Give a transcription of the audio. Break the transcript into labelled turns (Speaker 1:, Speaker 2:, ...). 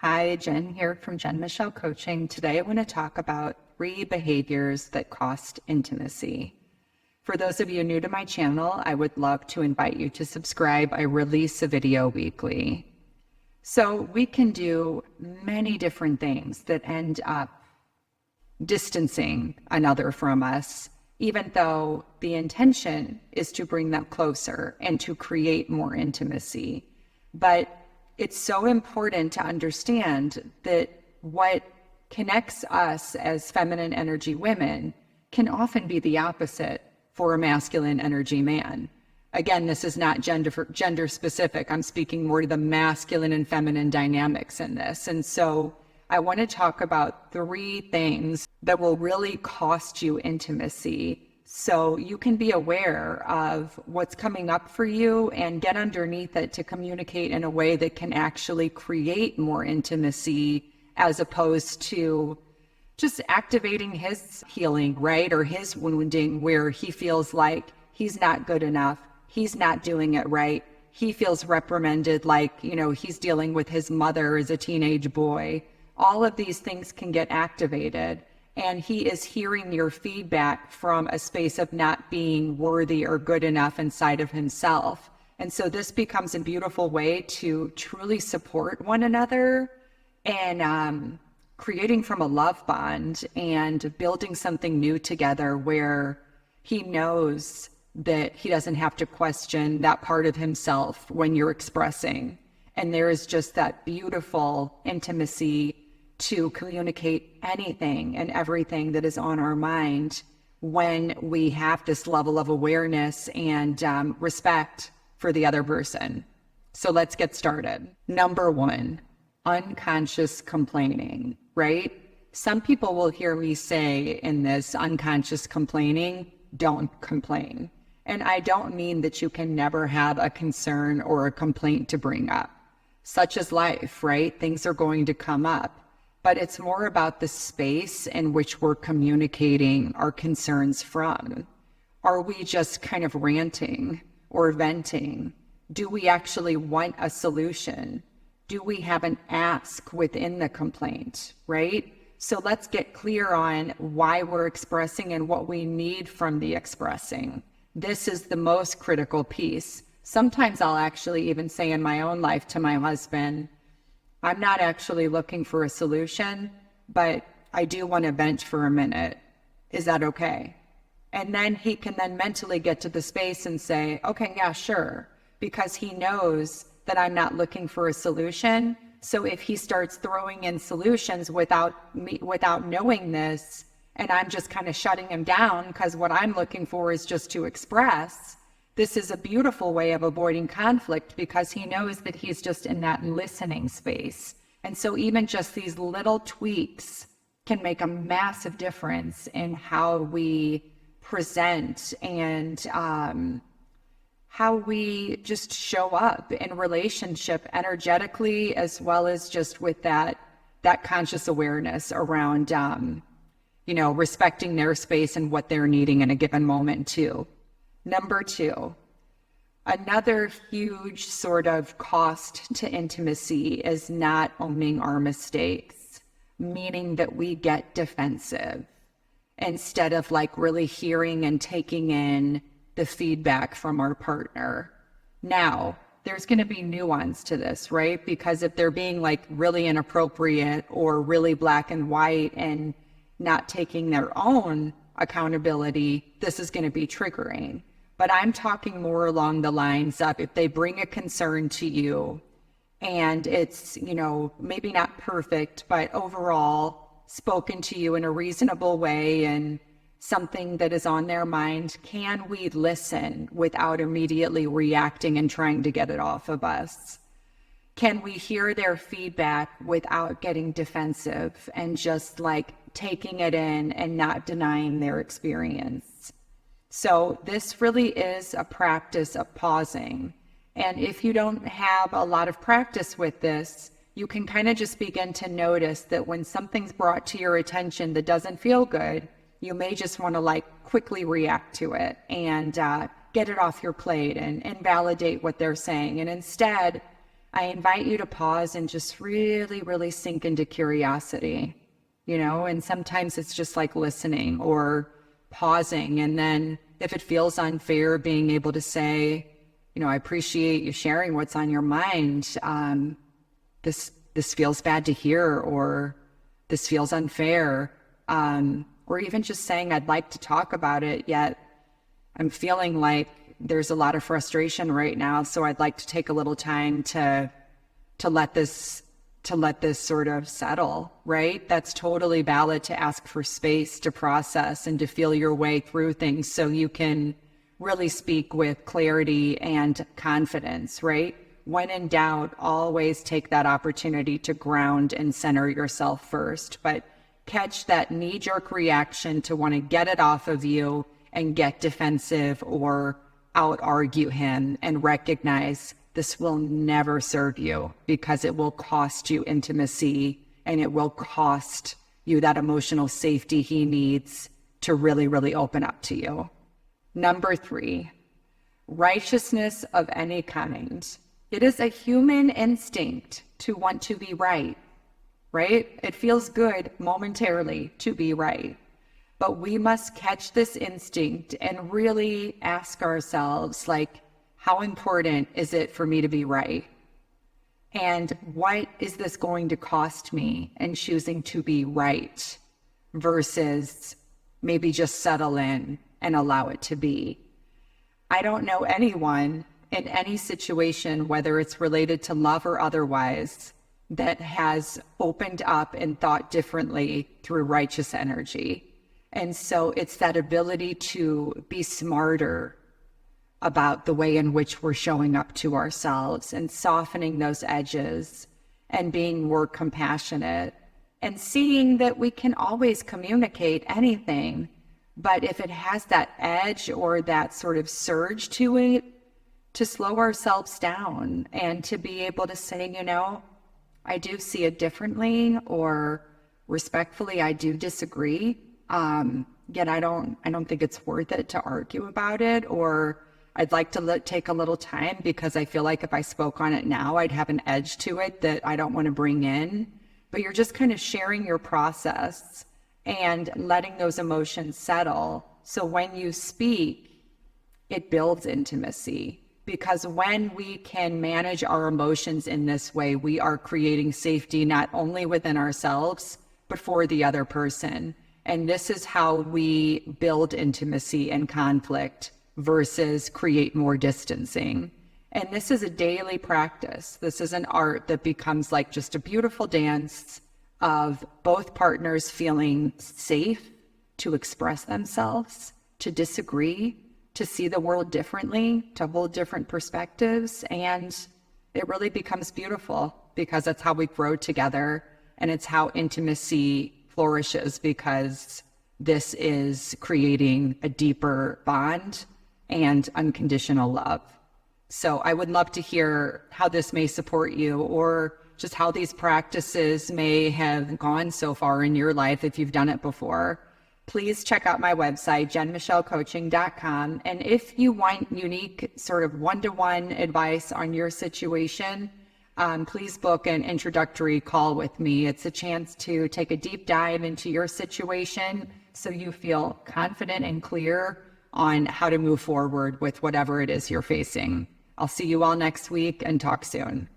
Speaker 1: Hi, Jen here from Jen Michelle Coaching. Today I want to talk about 3 behaviors that cost intimacy. For those of you new to my channel, I would love to invite you to subscribe. I release a video weekly. So we can do many different things that end up distancing another from us, even though the intention is to bring them closer and to create more intimacy. But it's so important to understand that what connects us as feminine energy women can often be the opposite for a masculine energy man. Again, this is not gender specific. I'm speaking more to the masculine and feminine dynamics in this. And so I want to talk about 3 things that will really cost you intimacy, so you can be aware of what's coming up for you and get underneath it to communicate in a way that can actually create more intimacy, as opposed to just activating his healing, right? Or his wounding, where he feels like he's not good enough. He's not doing it right. He feels reprimanded, like, he's dealing with his mother as a teenage boy. All of these things can get activated. And he is hearing your feedback from a space of not being worthy or good enough inside of himself. And so this becomes a beautiful way to truly support one another and creating from a love bond and building something new together, where he knows that he doesn't have to question that part of himself when you're expressing. And there is just that beautiful intimacy to communicate anything and everything that is on our mind when we have this level of awareness and respect for the other person. So let's get started. Number 1, unconscious complaining, right? Some people will hear me say in this unconscious complaining, don't complain. And I don't mean that you can never have a concern or a complaint to bring up. Such is life, right? Things are going to come up. But it's more about the space in which we're communicating our concerns from. Are we just kind of ranting or venting? Do we actually want a solution? Do we have an ask within the complaint, right? So let's get clear on why we're expressing and what we need from the expressing. This is the most critical piece. Sometimes I'll actually even say in my own life to my husband, I'm not actually looking for a solution, but I do want to vent for a minute. Is that okay? And then he can then mentally get to the space and say, okay, yeah, sure. Because he knows that I'm not looking for a solution. So if he starts throwing in solutions without knowing this, and I'm just kind of shutting him down because what I'm looking for is just to express, this is a beautiful way of avoiding conflict, because he knows that he's just in that listening space. And so even just these little tweaks can make a massive difference in how we present and how we just show up in relationship energetically, as well as just with that conscious awareness around, respecting their space and what they're needing in a given moment too. Number 2, another huge sort of cost to intimacy is not owning our mistakes, meaning that we get defensive instead of really hearing and taking in the feedback from our partner. Now, there's going to be nuance to this, right? Because if they're being really inappropriate or really black and white and not taking their own accountability, this is going to be triggering. But I'm talking more along the lines of, if they bring a concern to you and it's, maybe not perfect, but overall spoken to you in a reasonable way and something that is on their mind, can we listen without immediately reacting and trying to get it off of us? Can we hear their feedback without getting defensive and just taking it in and not denying their experience? So this really is a practice of pausing. And if you don't have a lot of practice with this, you can kind of just begin to notice that when something's brought to your attention that doesn't feel good, you may just want to quickly react to it and get it off your plate and validate what they're saying. And instead, I invite you to pause and just really, really sink into curiosity, and sometimes it's just like listening or pausing. And then if it feels unfair, being able to say, I appreciate you sharing what's on your mind. This feels bad to hear, or this feels unfair. Or even just saying, I'd like to talk about it, yet I'm feeling like there's a lot of frustration right now. So I'd like to take a little time to let this sort of settle, right? That's totally valid, to ask for space to process and to feel your way through things so you can really speak with clarity and confidence, right? When in doubt, always take that opportunity to ground and center yourself first, but catch that knee-jerk reaction to want to get it off of you and get defensive or out-argue him, and recognize this will never serve you, because it will cost you intimacy and it will cost you that emotional safety he needs to really, really open up to you. Number 3, righteousness of any kind. It is a human instinct to want to be right? It feels good momentarily to be right. But we must catch this instinct and really ask ourselves, like, how important is it for me to be right? And what is this going to cost me in choosing to be right versus maybe just settle in and allow it to be? I don't know anyone in any situation, whether it's related to love or otherwise, that has opened up and thought differently through righteous energy. And so it's that ability to be smarter about the way in which we're showing up to ourselves and softening those edges and being more compassionate and seeing that we can always communicate anything. But if it has that edge or that sort of surge to it, to slow ourselves down and to be able to say, I do see it differently, or respectfully, I do disagree. Yet I don't think it's worth it to argue about it, or I'd like to take a little time because I feel like if I spoke on it now, I'd have an edge to it that I don't want to bring in. But you're just kind of sharing your process and letting those emotions settle. So when you speak, it builds intimacy, because when we can manage our emotions in this way, we are creating safety not only within ourselves, but for the other person. And this is how we build intimacy and conflict versus create more distancing. And this is a daily practice. This is an art that becomes like just a beautiful dance of both partners feeling safe to express themselves, to disagree, to see the world differently, to hold different perspectives. And it really becomes beautiful, because that's how we grow together. And it's how intimacy flourishes, because this is creating a deeper bond and unconditional love. So I would love to hear how this may support you, or just how these practices may have gone so far in your life if you've done it before. Please check out my website, jenmichellecoaching.com. And if you want unique sort of one-to-one advice on your situation, please book an introductory call with me. It's a chance to take a deep dive into your situation so you feel confident and clear on how to move forward with whatever it is you're facing. I'll see you all next week, and talk soon.